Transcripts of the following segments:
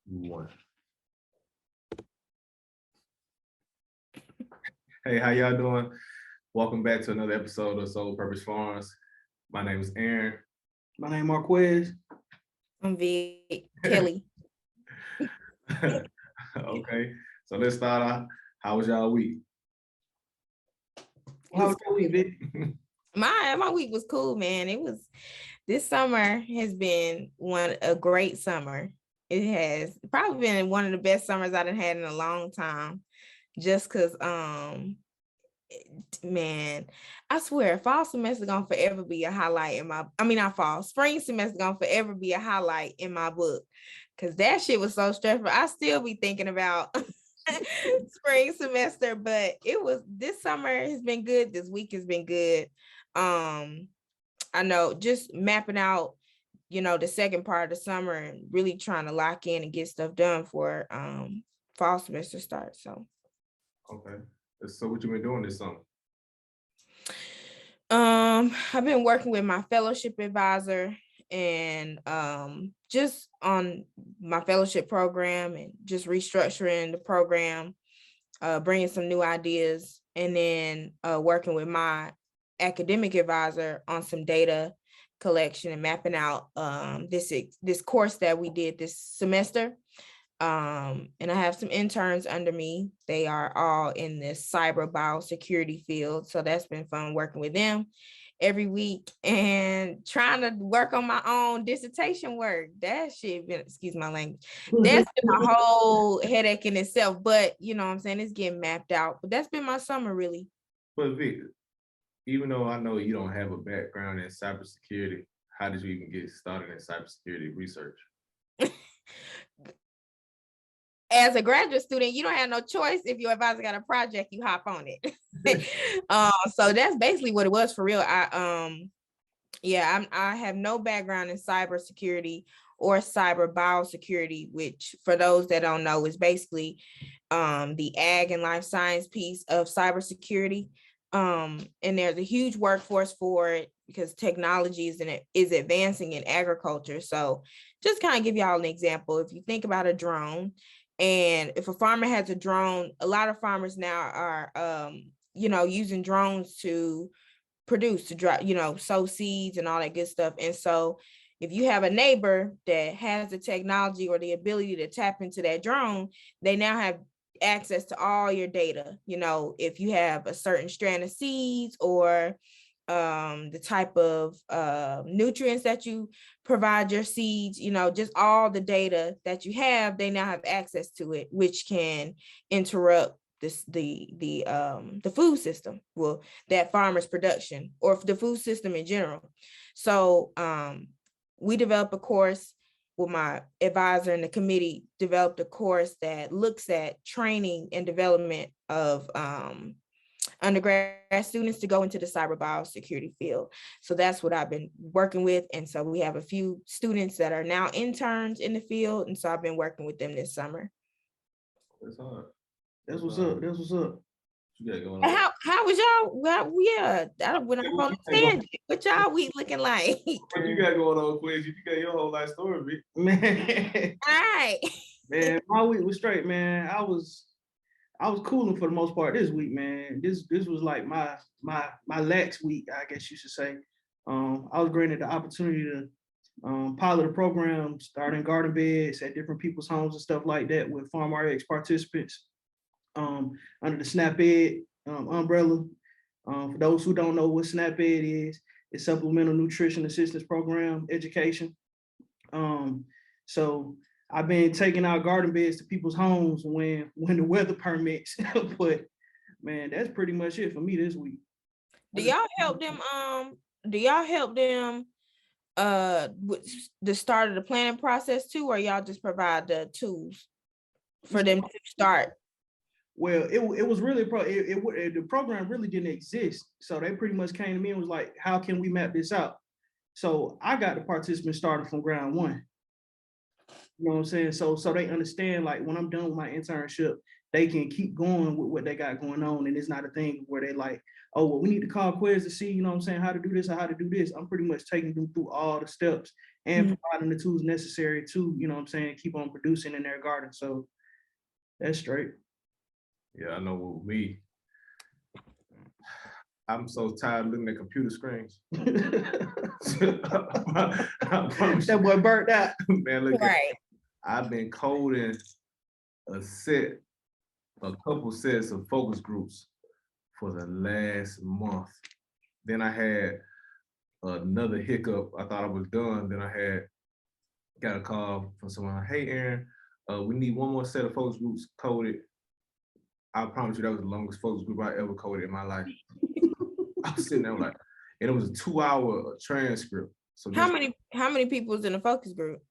One. Hey, how y'all doing? Welcome back to another episode of Soul Purpose Farms. My name is Aaron. My name is Marquez. I'm Vic Kelly. Okay, so let's start off. How was y'all week? How was your week, Vic? My week was cool, man. This summer has been a great summer. It has probably been one of the best summers I've had in a long time. Just because, man, I swear, fall semester gonna forever be a highlight in spring semester gonna forever be a highlight in my book. Cause that shit was so stressful. I still be thinking about spring semester, but this summer has been good. This week has been good. I know just mapping out, the second part of the summer and really trying to lock in and get stuff done for fall semester start. So okay. So what you been doing this summer? I've been working with my fellowship advisor and just on my fellowship program and just restructuring the program, bringing some new ideas, and then working with my academic advisor on some data collection and mapping out this course that we did this semester. And I have some interns under me. They are all in this cyber biosecurity field. So that's been fun working with them every week and trying to work on my own dissertation work. That shit been, excuse my language, that's been a whole headache in itself. But you know what I'm saying, it's getting mapped out. But that's been my summer, really. But Vic, even though I know you don't have a background in cybersecurity, how did you even get started in cybersecurity research? As a graduate student, you don't have no choice. If your advisor got a project, you hop on it. So that's basically what it was for real. I have no background in cybersecurity or cyber biosecurity, which for those that don't know is basically the ag and life science piece of cybersecurity. And there's a huge workforce for it because technology is advancing in agriculture. So just kind of give y'all an example. If you think about a drone, and if a farmer has a drone, a lot of farmers now are, using drones to produce, to dry, sow seeds and all that good stuff. And so if you have a neighbor that has the technology or the ability to tap into that drone, they now have access to all your data. If you have a certain strand of seeds or the type of nutrients that you provide your seeds, just all the data that you have, they now have access to it, which can interrupt the food system, well, that farmer's production or the food system in general. So we developed a course with my advisor, and the committee developed a course that looks at training and development of undergrad students to go into the cyber biosecurity field. So that's what I've been working with. And so we have a few students that are now interns in the field. And so I've been working with them this summer. That's hard. That's what's up. That's what's up. You got going on? How was y'all? Well, yeah, when I'm on the stand, what y'all week looking like? What you got going on, Quiz? You got your whole life story, Vic. Man. All right. Man, my week was straight, man. I was cooling for the most part this week, man. This was like my lax week, I guess you should say. I was granted the opportunity to pilot a program, starting garden beds at different people's homes and stuff like that with Farm RX participants under the SNAP-Ed umbrella. For those who don't know what SNAP-Ed is, it's Supplemental Nutrition Assistance Program education. So I've been taking out garden beds to people's homes when the weather permits. But man, that's pretty much it for me this week. Do y'all help them? With the start of the planning process too, or y'all just provide the tools for them to start? Well, it was really the program really didn't exist. So they pretty much came to me and was like, how can we map this out? So I got the participants started from ground one. You know what I'm saying? So they understand, like, when I'm done with my internship, they can keep going with what they got going on. And it's not a thing where they like, oh, well, we need to call Quiz to see, you know what I'm saying, how to do this or how to do this. I'm pretty much taking them through all the steps and providing the tools necessary to, you know what I'm saying, keep on producing in their garden. So that's straight. Yeah, I know with me, I'm so tired of looking at computer screens. That boy burnt out. Man, look, Right. I've been coding a couple sets of focus groups for the last month. Then I had another hiccup. I thought I was done. Then I got a call from someone. Hey, Aaron, we need one more set of focus groups coded. I promise you that was the longest focus group I ever coded in my life. I was sitting there like, and it was a 2-hour transcript. So How many people was in the focus group?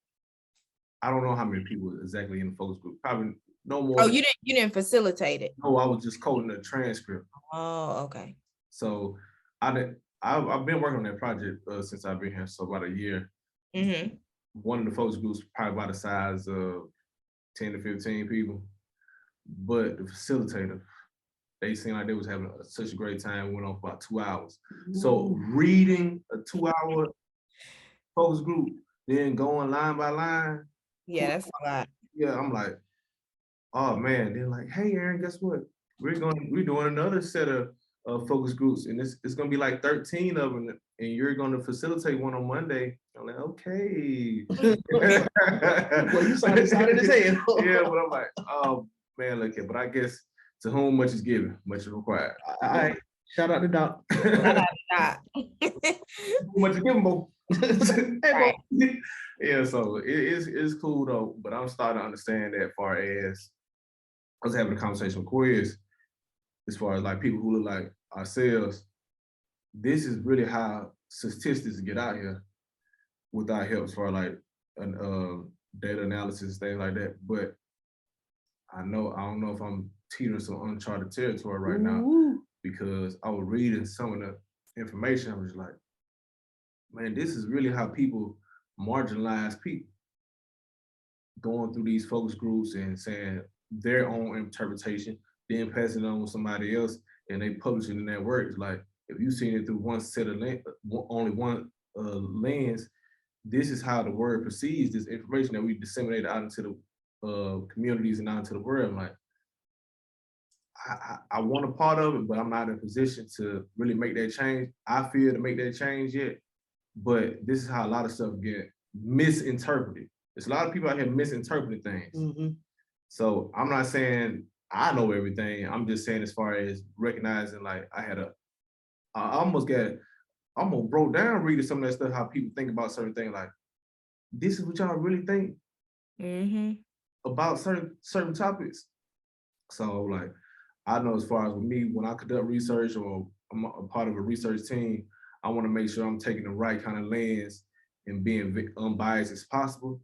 I don't know how many people exactly in the focus group. Probably no more. Oh, you didn't facilitate it. No, I was just coding the transcript. Oh, okay. So I've been working on that project since I've been here, so about a year. Mm-hmm. One of the focus groups probably about the size of 10 to 15 people, but the facilitator, they seemed like they was having such a great time. Went on for about 2 hours. So reading a 2-hour focus group, then going line by line. Yeah, that's a lot. Yeah, I'm like, oh man. They're like, hey Aaron, guess what? We're doing another set of focus groups, and it's gonna be like 13 of them, and you're gonna facilitate one on Monday. I'm like, okay. Well, you sound excited as hell. Yeah, but I'm like, oh man, look here. But I guess to whom much is given, much is required. All right, shout out to Doc. Much is given, Bo. Right. Yeah, so it's cool though, but I'm starting to understand that far as I was having a conversation with Quiz, as far as like people who look like ourselves, this is really how statistics get out here without help as far as like data analysis, things like that. But I don't know if I'm teetering some uncharted territory right now, because I was reading some of the information. I was like, man, this is really how people marginalize people, going through these focus groups and saying their own interpretation, then passing it on to somebody else, and they publish it in their work. It's like, if you've seen it through one set of only one lens, this is how the word perceives this information that we disseminate out into the communities and out into the world. I'm like, I want a part of it, but I'm not in a position to really make that change. I fear to make that change yet, but this is how a lot of stuff get misinterpreted. There's a lot of people out here misinterpreting things. Mm-hmm. So I'm not saying I know everything. I'm just saying as far as recognizing, like, I almost broke down reading some of that stuff, how people think about certain things. Like, this is what y'all really think about certain topics. So like, I know as far as with me, when I conduct research or I'm a part of a research team, I want to make sure I'm taking the right kind of lens and being unbiased as possible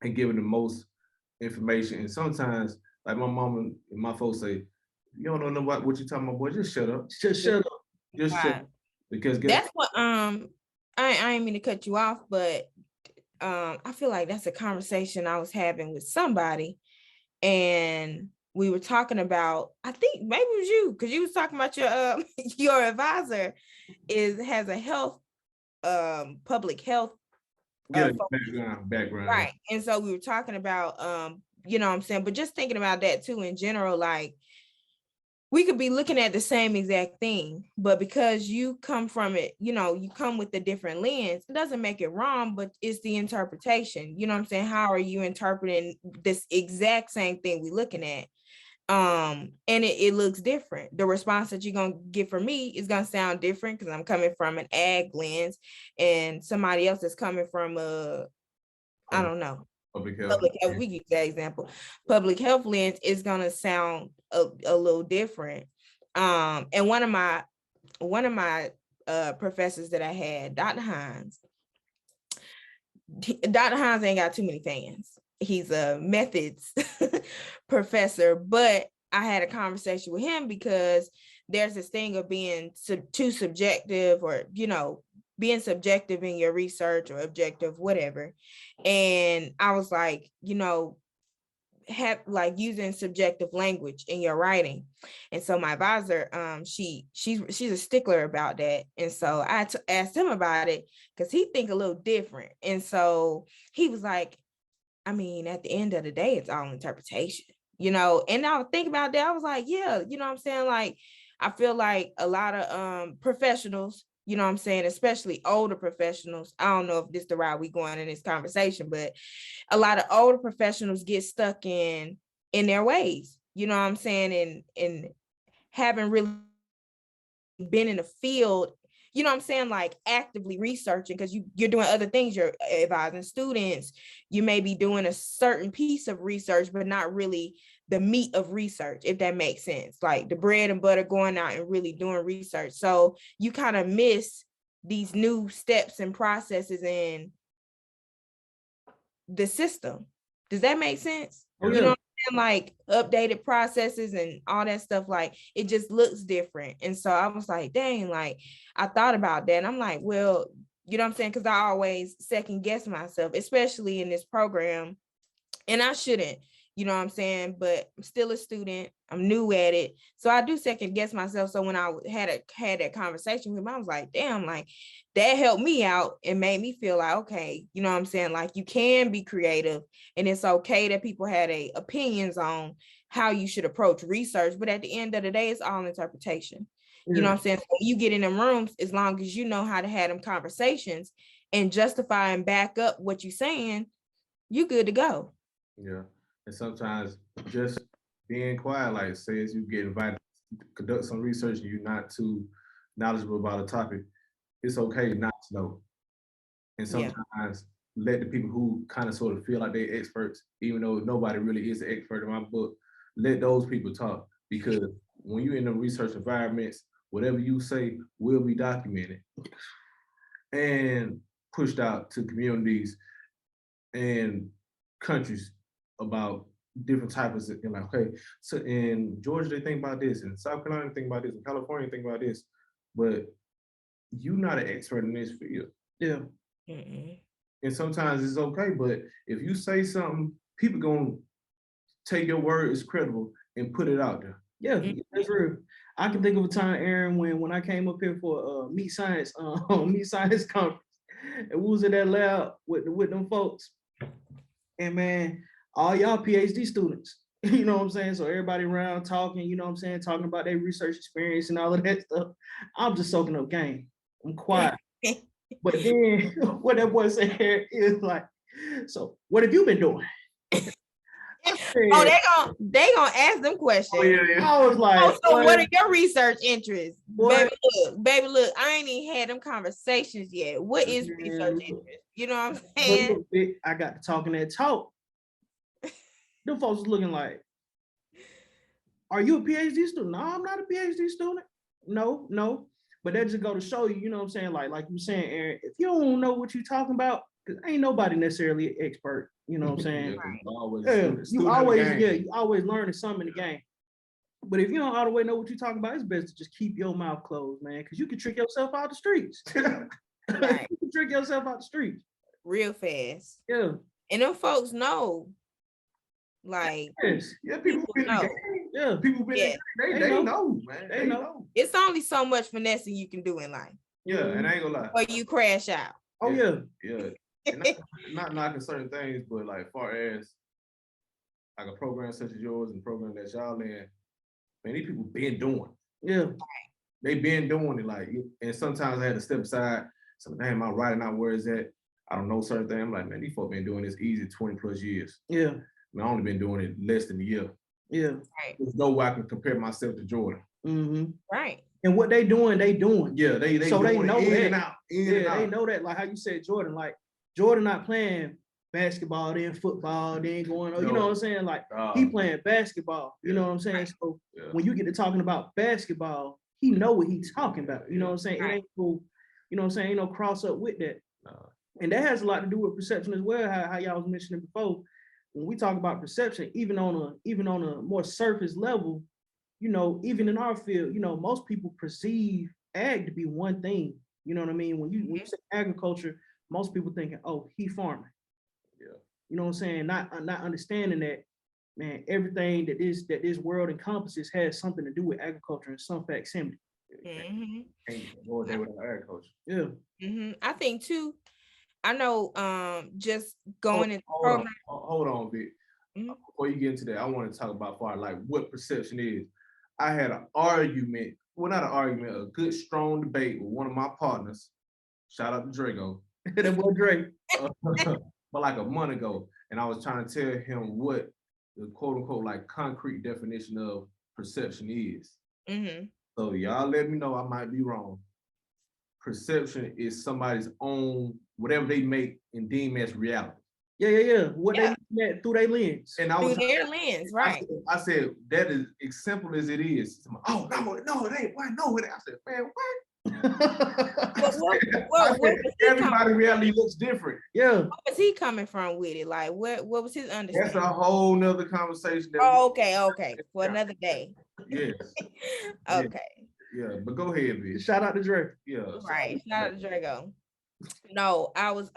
and giving the most information. And sometimes, like my mom and my folks say, you don't know what you're talking about, boy, just shut up. Just shut up. Just shut up. Because that's what I ain't mean to cut you off, but I feel like that's a conversation I was having with somebody, and we were talking about, I think maybe it was you, because you was talking about your advisor has a health public health background. Right. And so we were talking about you know what I'm saying, but just thinking about that too in general, like we could be looking at the same exact thing, but because you come from it, you know, you come with a different lens, it doesn't make it wrong, but it's the interpretation. You know what I'm saying? How are you interpreting this exact same thing we're looking at? And it looks different. The response that you're gonna get from me is gonna sound different because I'm coming from an ag lens, and somebody else is coming from I don't know, public health. We use that example. Public health lens is gonna sound a little different. And one of my professors that I had, Dr. Hines ain't got too many fans. He's a methods professor, but I had a conversation with him because there's this thing of being too subjective, or, you know, being subjective in your research or objective, whatever. And I was like, you know, have like using subjective language in your writing. And so my advisor, she's a stickler about that. And so I asked him about it because he think a little different. And so he was like, I mean, at the end of the day, it's all interpretation, you know. And I would think about that. I was like, yeah, you know what I'm saying? Like, I feel like a lot of professionals, you know what I'm saying, especially older professionals. I don't know if this is the route we going in this conversation, but a lot of older professionals get stuck in their ways, you know what I'm saying, and haven't really been in the field, you know what I'm saying, like actively researching, because you're doing other things, you're advising students, you may be doing a certain piece of research, but not really the meat of research, if that makes sense, like the bread and butter, going out and really doing research. So you kind of miss these new steps and processes in the system. Does that make sense? Oh, You know what I'm saying? Like updated processes and all that stuff, like it just looks different. And so I was like, dang, like I thought about that. And I'm like, well, you know what I'm saying? Because I always second guess myself, especially in this program. And I shouldn't, you know what I'm saying? But I'm still a student. I'm new at it. So I do second guess myself. So when I had that conversation with him, I was like, damn, like that helped me out and made me feel like, okay, you know what I'm saying? Like you can be creative, and it's okay that people had opinions on how you should approach research. But at the end of the day, it's all interpretation. yeah. You know what I'm saying? So you get in them rooms, as long as you know how to have them conversations and justify and back up what you're saying, you good to go. Yeah. And sometimes just being quiet, like says you get invited to conduct some research and you're not too knowledgeable about a topic, it's okay not to know. And Yeah. sometimes let the people who kind of sort of feel like they're experts, even though nobody really is an expert in my book, let those people talk. Because when you're in the research environments, whatever you say will be documented and pushed out to communities and countries about different types of, and like, okay, so in Georgia they think about this, in South Carolina they think about this, in California they think about this, but you're not an expert in this field. Yeah. Mm-mm. And sometimes it's okay, but if you say something, people gonna take your word as credible and put it out there. Yeah, that's real. I can think of a time, Aaron, when I came up here for meat science conference, and we was in that lab with them folks. And man, all y'all PhD students, you know what I'm saying? So everybody around talking, you know what I'm saying, talking about their research experience and all of that stuff. I'm just soaking up game. I'm quiet. But then what that boy said here is like, so what have you been doing? Oh, they gonna ask them questions. Oh, yeah. I was like, oh, so what are your research interests? What? Baby, look, I ain't even had them conversations yet. What is research interest? You know what I'm saying? Look, I got to talking that talk. Them folks was looking like, are you a PhD student? No, I'm not a PhD student. No. But that just go to show you, you know what I'm saying? Like you were saying, Aaron, if you don't know what you're talking about, because ain't nobody necessarily an expert, you know what I'm saying? You always learning something in the game. But if you don't all the way know what you're talking about, it's best to just keep your mouth closed, man, because you can trick yourself out the streets. Right. You can trick yourself out the streets. Real fast. Yeah. And them folks know. Like, yes. Yeah, people been in the game. Yeah, people been in the game. They know, man. They know. It's only so much finessing you can do in life. Yeah, and I ain't gonna lie. Or you crash out. Oh, yeah. Yeah. And not knocking certain things, but like far as like a program such as yours and program that y'all in, man, these people been doing. Yeah. They been doing it, like, and sometimes I had to step aside. So, damn, I'm writing out where is that? I don't know certain things. I'm like, man, these folks been doing this easy 20 plus years. Yeah. I only been doing it less than a year. Yeah. Right. There's no way I can compare myself to Jordan. Mm-hmm. Right. And what they doing, they doing. Yeah, they so they know in that. And out, they know that. Like how you said Jordan, like Jordan not playing basketball, then football, then going, you know what I'm saying? Like he playing basketball, you know what I'm saying? So when you get to talking about basketball, he know what he's talking about. You know what I'm saying? It ain't cool, you know what I'm saying? Ain't no cross up with that. And that has a lot to do with perception as well, how y'all was mentioning before. When we talk about perception, even on a more surface level, you know, even in our field, you know, most people perceive ag to be one thing. You know what I mean? When you say agriculture, most people thinking, oh, he farming. Yeah. You know what I'm saying? Not understanding that man, everything that this world encompasses has something to do with agriculture in some facsimile. Mm-hmm. Can't go there without agriculture. Yeah. Mm-hmm. I think too, I know just going into program. Hold on, Vic. Mm-hmm. Before you get into that, I want to talk about like what perception is. I had an argument, well, not an argument, a good strong debate with one of my partners. Shout out to Drago. That boy Drake. But like a month ago, and I was trying to tell him what the quote unquote like concrete definition of perception is. Mm-hmm. So y'all let me know, I might be wrong. Perception is somebody's own, whatever they make and deem as reality. Yeah. What they look at through their lens. And I was through their lens, right? I said that is as simple as it is. Oh no, it ain't. Why no? I said, man, what? Everybody's reality looks different. Yeah. What was he coming from with it? Like, what was his understanding? That's a whole nother conversation. Okay. For another day. Yes. Okay. Yeah, but go ahead, bitch. Shout out to Drake. Yeah. Right. Shout out to Drago. No, I was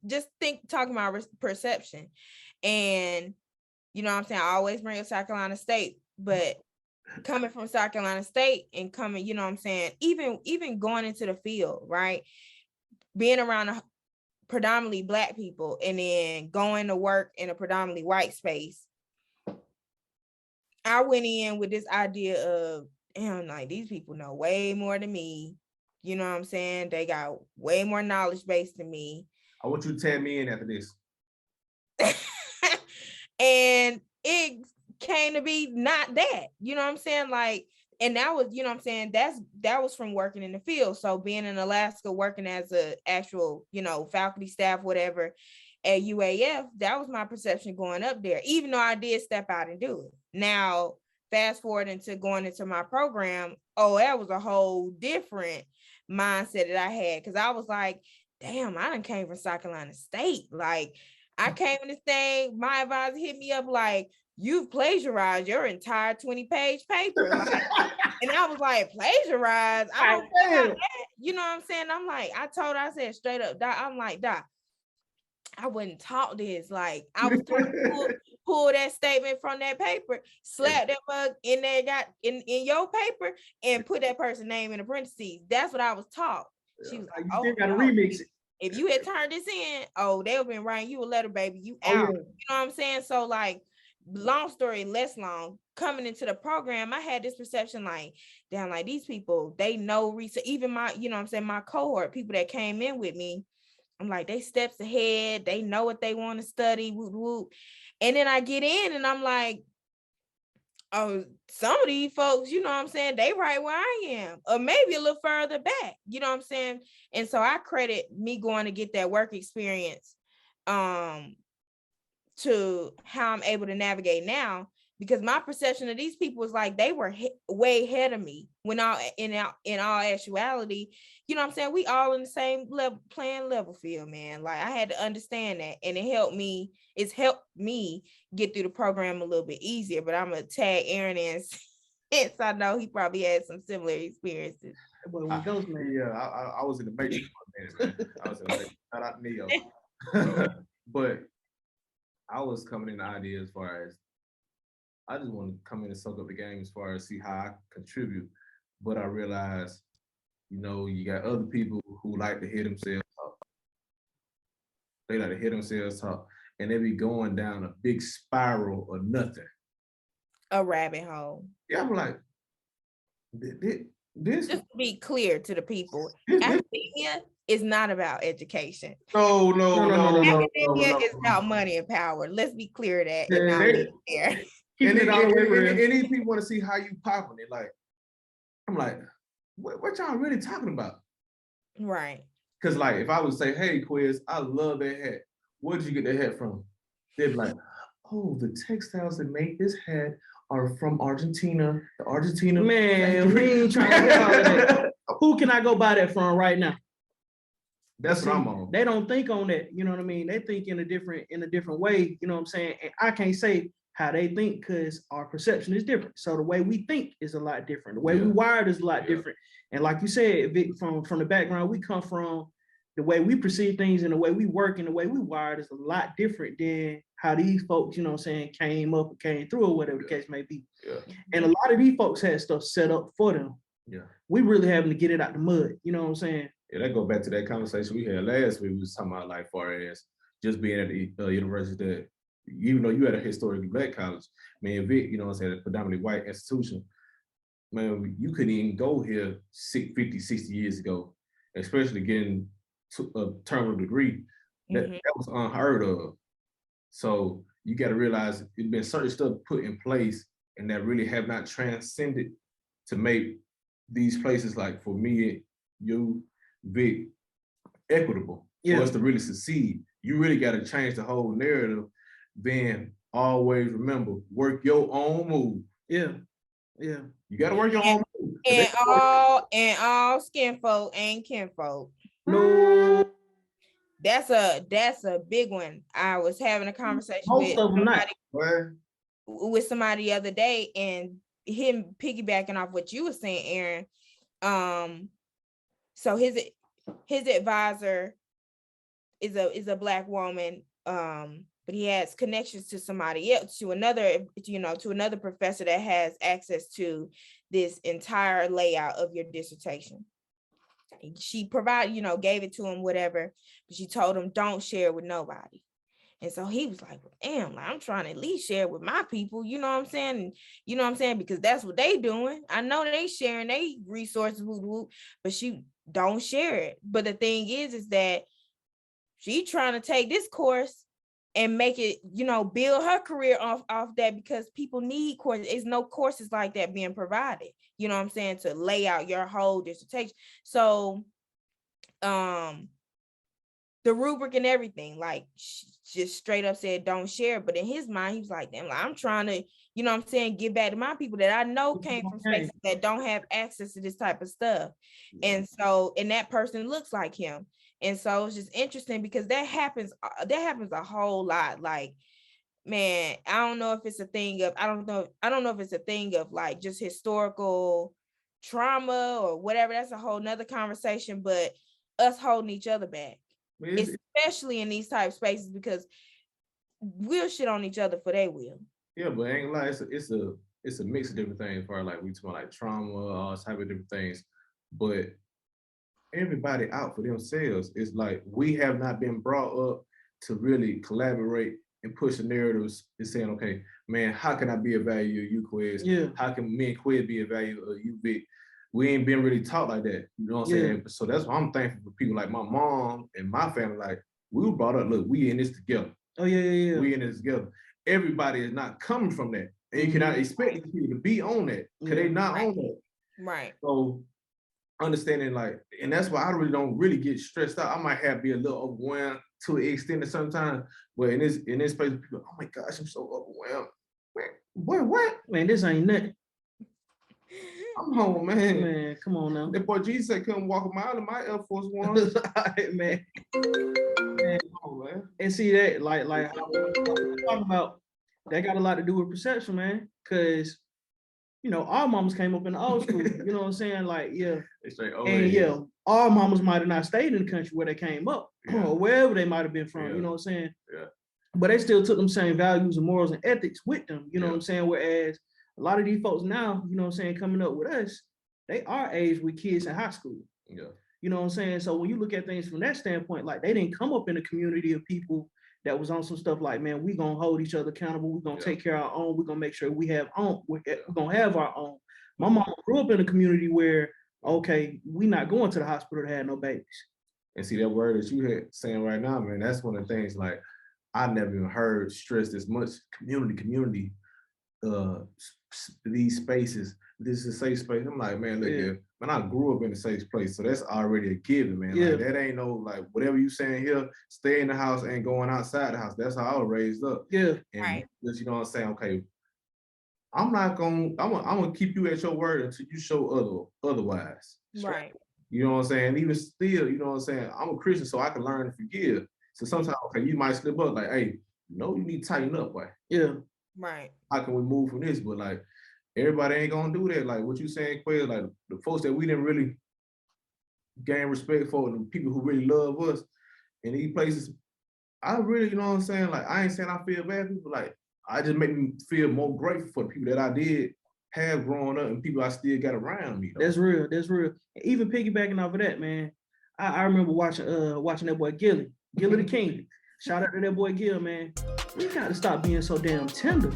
just talking about perception. And you know what I'm saying? I always bring up South Carolina State, but coming from South Carolina State and coming, you know what I'm saying, even going into the field, right? Being around predominantly Black people and then going to work in a predominantly white space, I went in with this idea of, damn, like these people know way more than me. You know what I'm saying? They got way more knowledge base than me. I want you to tag me in after this. And it came to be not that, you know what I'm saying? Like, and that was, you know what I'm saying? That was from working in the field. So being in Alaska, working as a actual, you know, faculty staff, whatever, at UAF, that was my perception going up there, even though I did step out and do it. Now, fast forward into going into my program, that was a whole different mindset that I had, because I was like, damn, I done came from South Carolina State. Like, I came in this thing, my advisor hit me up like, you've plagiarized your entire 20-page paper. Like, and I was like, plagiarized? I don't know about that. You know what I'm saying? I'm like, I said straight up, Doc, I'm like, Doc, I wouldn't talk this. Like, I was trying to pull that statement from that paper, slap that bug in there, got in your paper, and put that person's name in the parentheses. That's what I was taught. She was like, you still gotta remix it. If you had turned this in, they would have been writing you a letter, baby. You out. You know what I'm saying? So, like, long story less long, coming into the program, I had this perception like, damn, like these people, they know research. Even my, you know what I'm saying, my cohort, people that came in with me, I'm like, they steps ahead. They know what they want to study. Whoop, whoop. And then I get in and I'm like, oh, some of these folks, you know what I'm saying, they right where I am, or maybe a little further back, you know what I'm saying? And so I credit me going to get that work experience to how I'm able to navigate now, because my perception of these people was like they were way ahead of me, when in all actuality, you know what I'm saying, we all in the same playing level field, man. Like, I had to understand that, and it's helped me get through the program a little bit easier. But I'm gonna tag Aaron in since I know he probably had some similar experiences. I was in the matrix for a minute, man. I was in the matrix. Shout out Neo. But I was coming in the idea as far as I just want to come in and soak up the game as far as see how I contribute. But I realized, you know, you got other people who like to hear themselves talk. They like to hear themselves talk, and they be going down a big spiral of nothing. A rabbit hole. Yeah, I'm like, this. Just to be clear to the people, academia is not about education. No. Academia is about money and power. Let's be clear of that. And these people want to see how you popping it. Like, I'm like, what y'all really talking about? Right. Because like, if I would say, hey, Quiz, I love that hat. Where did you get that hat from? They'd be like, oh, the textiles that make this hat are from Argentina. The Argentina. Man, we ain't trying to get all of that. Who can I go buy that from right now? That's what I'm on. They don't think on that, you know what I mean? They think in a different way, you know what I'm saying? And I can't say how they think because our perception is different. So the way we think is a lot different. The way we wired is a lot different. And like you said, Vic, from the background we come from, the way we perceive things and the way we work and the way we wired is a lot different than how these folks, you know what I'm saying, came up or came through or whatever the case may be. Yeah. And a lot of these folks had stuff set up for them. Yeah. We really having to get it out the mud, you know what I'm saying? Yeah, that go back to that conversation we had last week. We was talking about like far as just being at the university that, even though you had a historically black college, man, Vic, you know what I'm saying, a predominantly white institution, man, you couldn't even go here 50, 60 years ago, especially getting to a terminal degree. That was unheard of. So you got to realize there's been certain stuff put in place and that really have not transcended to make these places, like for me, you, Vic, equitable for us to really succeed. You really got to change the whole narrative. Then always remember, work your own move. Yeah. Yeah. You got to work your own move. And all skin folk ain't kinfolk. No. That's a big one. I was having a conversation with somebody the other day, and him piggybacking off what you were saying, Aaron. So his advisor is a black woman, but he has connections to somebody else, to another professor that has access to this entire layout of your dissertation. She gave it to him, whatever, but she told him don't share it with nobody. And so he was like, well, damn, like, I'm trying to at least share it with my people, you know what I'm saying? And you know what I'm saying? Because that's what they doing. I know they sharing they resources, but she don't share it. But the thing is that she trying to take this course and make it, build her career off that, because people need courses. There's no courses like that being provided, you know what I'm saying, to lay out your whole dissertation. So the rubric and everything, like, just straight up said don't share. But in his mind, he was like, damn, like, I'm trying to, you know what I'm saying, give back to my people that I know came from spaces that don't have access to this type of stuff. And so, and that person looks like him. And so it's just interesting because that happens a whole lot. Like, man, I don't know if it's a thing of, I don't know if it's a thing of like just historical trauma or whatever. That's a whole nother conversation, but us holding each other back, especially in these type spaces, because we'll shit on each other for they will. Yeah, but ain't like it's a mix of different things, for like we talk about like trauma, all type of different things, but everybody out for themselves. It's like we have not been brought up to really collaborate and push the narratives and saying, okay, man, how can I be a value of you, Quiz? Yeah. How can me and Quiz be a value of you, Vic? We ain't been really taught like that. You know what I'm saying? So that's why I'm thankful for people like my mom and my family. Like, we were brought up, look, we in this together. Oh, yeah. We in this together. Everybody is not coming from that. And you cannot expect these people to be on that, because they not on that. Right. So understanding, like, and that's why I really don't really get stressed out. I might be a little overwhelmed to an extent sometimes, but in this place, people, oh my gosh, I'm so overwhelmed. Man, boy, what? Man, this ain't nothing. I'm home, man. Man, come on now. That boy Jesus said, come walk a mile in my Air Force One. Man. Come on, man. And see that, like how we're talking about, that got a lot to do with perception, man. Because, our mamas came up in the old school. You know what I'm saying? Like, yeah. And our mamas might have not stayed in the country where they came up, or wherever they might have been from. You know what I'm saying? Yeah. But they still took them same values and morals and ethics with them. You know what I'm saying? Whereas a lot of these folks now, you know what I'm saying, coming up with us, they are aged with kids in high school. Yeah. You know what I'm saying? So when you look at things from that standpoint, like, they didn't come up in a community of people that was on some stuff like, man, we're going to hold each other accountable. We're going to take care of our own. We're going to make sure we're going to have our own. My mom grew up in a community where, okay, we're not going to the hospital to have no babies. And see that word that you had saying right now, man, that's one of the things, like, I never even heard stressed as much. Community, these spaces, this is a safe space. I'm like, man, look here, man, I grew up in a safe place, so that's already a given, man. Like, that ain't no, like, whatever you saying here, stay in the house, ain't going outside the house. That's how I was raised up. Yeah. And just, you know what I'm saying? Okay, I'm gonna keep you at your word until you show otherwise. Right. You know what I'm saying? Even still, you know what I'm saying? I'm a Christian, so I can learn to forgive. So sometimes, okay, you might slip up, like, hey, you need to tighten up, boy. Yeah. Right. How can we move from this? But like, everybody ain't gonna do that. Like what you saying, Quay, like the folks that we didn't really gain respect for, and the people who really love us in these places, I really, you know what I'm saying? Like, I ain't saying I feel bad people, like, I just make me feel more grateful for the people that I did have growing up and people I still got around me. That's real. That's real. Even piggybacking off of that, man. I remember watching that boy Gilly the King. Shout out to that boy Gil, man. We gotta stop being so damn tender.